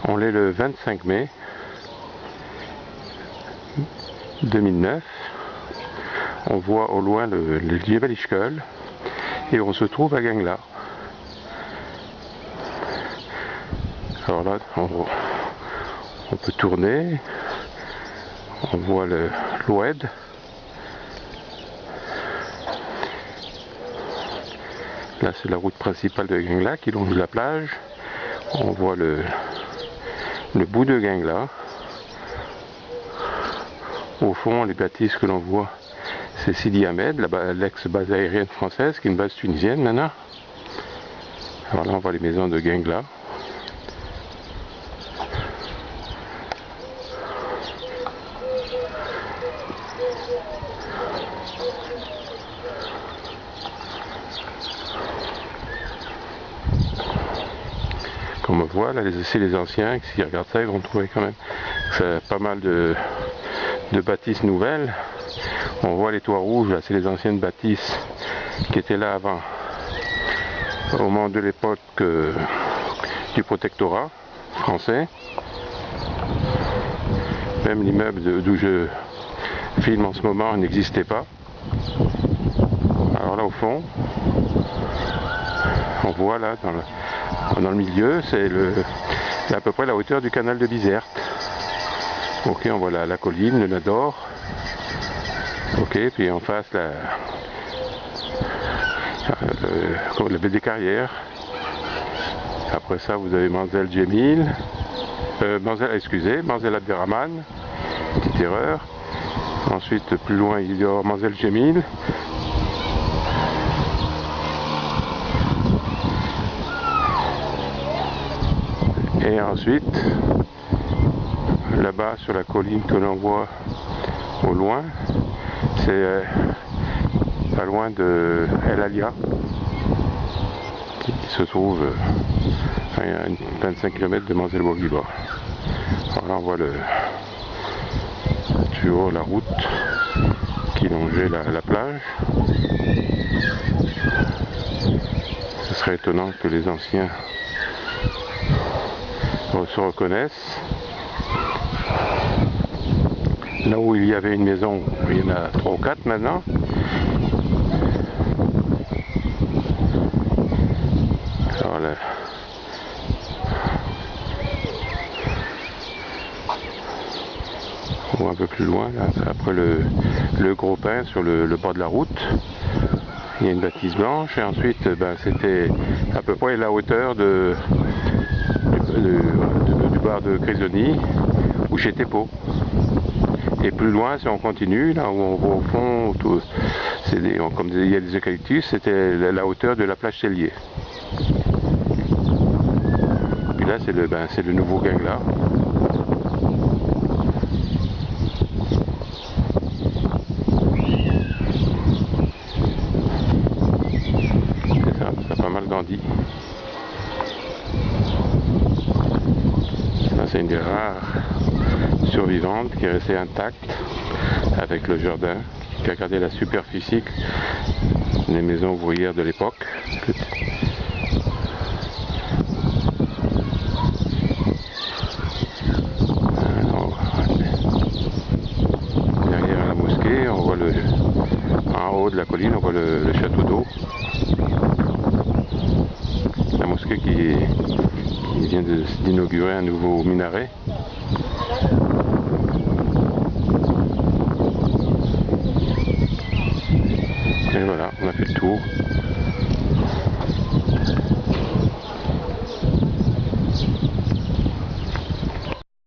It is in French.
On est le 25 mai 2009. On voit au loin le Jebel Ishkol et on se trouve à Gangla. Alors là, on peut tourner. On voit l'Oued. Là, c'est la route principale de Gangla qui longe la plage. On voit le bout de Gangla. Au fond, les bâtisses que l'on voit, c'est Sidi Ahmed, l'ex-base aérienne française, qui est une base tunisienne, nana. Alors là, on voit les maisons de Gangla. Comme on voit, là, c'est les anciens qui regardent ça, ils vont trouver quand même pas mal de bâtisses nouvelles. On voit les toits rouges, là, c'est les anciennes bâtisses qui étaient là avant, au moment de l'époque du protectorat français. Même l'immeuble d'où je filme en ce moment n'existait pas. Alors là, au fond, on voit là, dans le milieu, c'est à peu près la hauteur du canal de Bizerte. Ok, on voit la colline, le Nador. Ok, puis en face la baie des Carrières. Après ça, vous avez Manzil Djemil, Manzil Abderrahman, petite erreur. Ensuite, plus loin, il y a Manzil Djemil. Et ensuite, là-bas sur la colline que l'on voit au loin, c'est pas loin de El Alia, qui se trouve à 25 km de Manzil Bouguiba. Alors là, on voit toujours la route qui longeait la plage. Ce serait étonnant que les anciens se reconnaissent. Là où il y avait une maison, il y en a 3 ou 4 maintenant. Alors là, on voit un peu plus loin, là, après le gros pin sur le bord de la route. Il y a une bâtisse blanche et ensuite c'était à peu près la hauteur du bar de Crisoni ou chez Tepo. Et plus loin, si on continue, là où on voit au fond, comme il y a des eucalyptus, c'était la hauteur de la plage Cellier. Puis là, c'est le nouveau Gangla. Ça a pas mal grandi. Ça, c'est une des rares survivante qui est restée intacte avec le jardin, qui a gardé la superficie des maisons ouvrières de l'époque. Derrière la mosquée, on voit en haut de la colline, on voit le château d'eau. La mosquée qui vient d'inaugurer un nouveau minaret. Et voilà, on a fait le tour.